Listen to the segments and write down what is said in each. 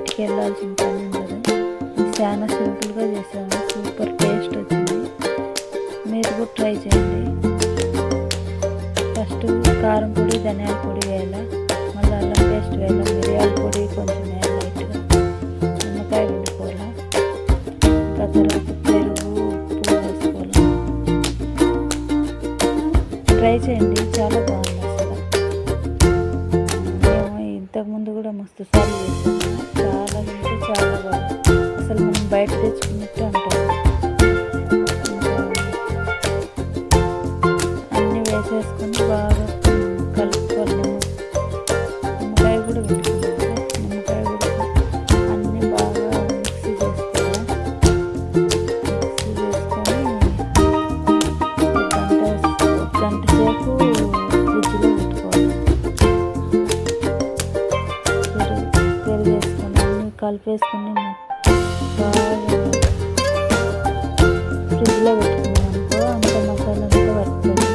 బయటికి వెళ్ళాల్సిన పని ఉండదు. చాలా సింపుల్గా చేసాము, సూపర్ టేస్ట్ వచ్చింది. మీరు కూడా ట్రై చేయండి. ఫస్ట్ కారం పొడి, ధనియాల పొడి వేయాలి, మళ్ళీ అల్లం పేస్ట్ వేయాలి, మిరియాల పొడి కొంచెం వేయాలి, లైట్గా నిమ్మకాయ పిండుకోవాలి, ఇంకా తర్వాత పెరుగు, ఉప్పు వేసుకోవాలి. ట్రై చేయండి, చాలా బాగుంది అసలు. మేము ఇంతకుముందు కూడా మస్తు సార్లు చేసాము, చాలా అంటే చాలా బాగుంది. అసలు మనం బయట తెచ్చుకున్నట్టు అంటారు. అన్నీ వేసేసుకొని బాగా కలుపుకోవాలి. నిమ్మకాయ కూడా పెట్టుకున్నాము, నిమ్మకాయ కూడా అన్నీ బాగా మిక్సీ చేసుకోవాలి. మిక్సీ చేసుకొని ఒక గంట సేపు ఫ్రిడ్జ్లో పెట్టుకోవాలి. పెరుగు వేసుకొని అన్నీ కలిపేసుకొని బాగా ఫ్రిడ్జ్లో పెట్టుకున్నాం అనుకో, అంత మసాలా అంతా పడుతుంది.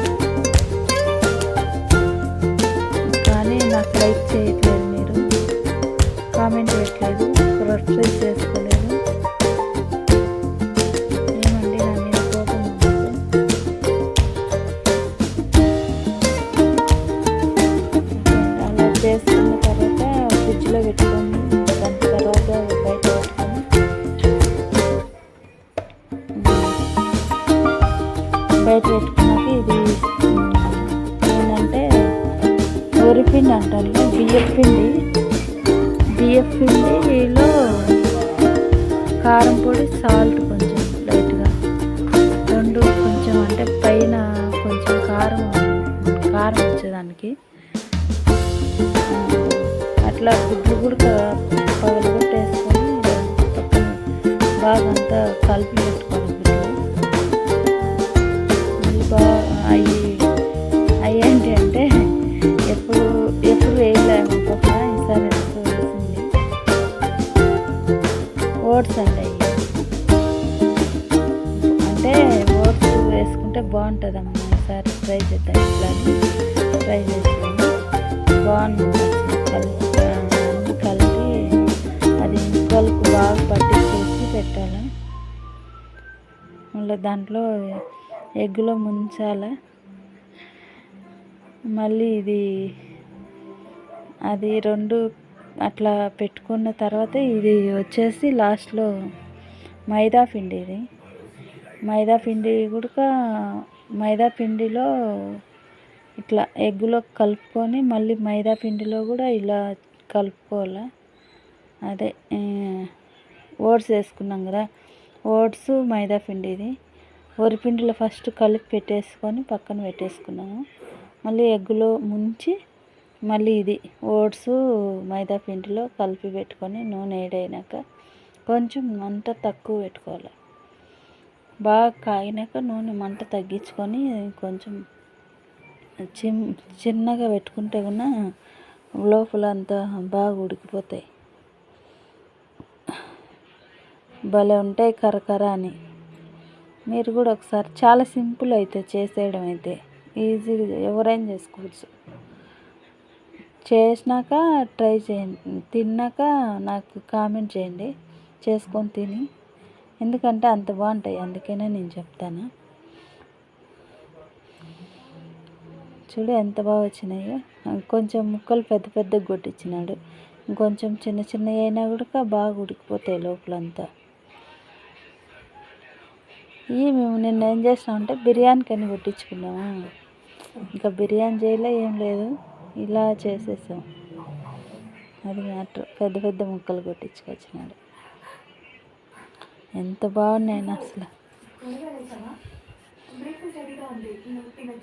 కానీ నాకు లైక్ చేయట్లేదు, మీరు కామెంట్ చేయట్లేదు, సబ్స్క్రైబ్ చేసుకోలేదు. ఏమండి నా మీద కోపం ఉంది. అలా చేసుకున్న తర్వాత ఫ్రిడ్జ్లో పెట్టుకొని దాని తర్వాత బయట పెట్టుకున్నాక ఇది ఏంటంటే వరిపిండి అంటారు, బియ్యం పిండిలో కారం పొడి, సాల్ట్ కొంచెం లైట్గా, రెండు కొంచెం అంటే పైన కొంచెం కారం వచ్చేదానికి అట్లా గుడ్లు కూడా పగలగొట్టేసుకొని పక్కన బాగా అంతా కలిపి పెట్టుకోవాలి. గుడ్లు బాగా అవి ఏంటి అంటే ఎప్పుడు వేయలేము, ఈసారి ఎప్పుడు వేసింది. ఓట్స్ అండి అవి, అంటే ఓట్స్ వేసుకుంటే బాగుంటుందమ్మా. ఈసారి ట్రై చేద్దాం, ఇట్లా ట్రై చేస్తాము, బాగుంటుంది. అన్నీ కలిపి అది ముక్కలకు బాగా పట్టించేసి పెట్టాలి. మళ్ళీ దాంట్లో ఎగ్గులో ముంచాలి. మళ్ళీ అది రెండు అట్లా పెట్టుకున్న తర్వాత ఇది వచ్చేసి లాస్ట్లో మైదా పిండిలో ఇట్లా ఎగ్గులో కలుపుకొని మళ్ళీ మైదా పిండిలో కూడా ఇలా కలుపుకోవాలి. అదే ఓట్స్ వేసుకున్నాం కదా, ఓట్స్ మైదా పిండిది వరిపిండిలో ఫస్ట్ కలిపి పెట్టేసుకొని పక్కన పెట్టేసుకున్నాము. మళ్ళీ ఎగ్గులో ముంచి మళ్ళీ ఇది ఓట్స్ మైదా పిండిలో కలిపి పెట్టుకొని నూనె వేడైనాక కొంచెం మంట తక్కువ పెట్టుకోవాలి. బాగా కాగినాక నూనె మంట తగ్గించుకొని కొంచెం చిన్నగా పెట్టుకుంటే కూడా లోపల అంతా బాగా ఉడికిపోతాయి. భలే ఉంటాయి కరకర అని. మీరు కూడా ఒకసారి, చాలా సింపుల్ అయితే చేసేయడం, అయితే ఈజీగా ఎవరైనా చేసుకోవచ్చు. చేసినాక ట్రై చేయండి, తిన్నాక నాకు కామెంట్ చేయండి, చేసుకొని తిని. ఎందుకంటే అంత బాగుంటాయి, అందుకనే నేను చెప్తాను. చూడు ఎంత బాగా వచ్చినాయో. కొంచెం ముక్కలు పెద్దగా కొట్టించినాడు, ఇంకొంచెం చిన్న అయినా కూడా బాగా ఉడికిపోతాయి లోపలంతా. మేము నిన్న ఏం చేసినామంటే బిర్యానీకి అని కొట్టించుకున్నాము. ఇంకా బిర్యానీ చేయలే, ఏం లేదు, ఇలా చేసేసాం. అది మ్యాటర్. పెద్ద ముక్కలు కొట్టించుకొచ్చినాడు. ఎంత బాగున్నాయి అసలు.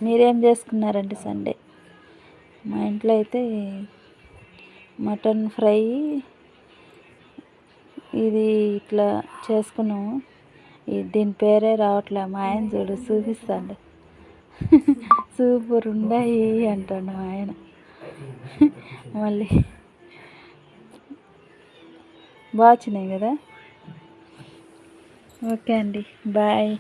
మీరేం చేసుకున్నారండి సండే? మా ఇంట్లో అయితే మటన్ ఫ్రై ఇది ఇట్లా చేసుకున్నాము. దీని పేరే రావట్లే, మా ఆయన చూడు చూపిస్తాడు, సూపర్ ఉన్నాయి అంటాడు మా ఆయన. మళ్ళీ బాగా వచ్చినాయి కదా. ఓకే అండి, బాయ్.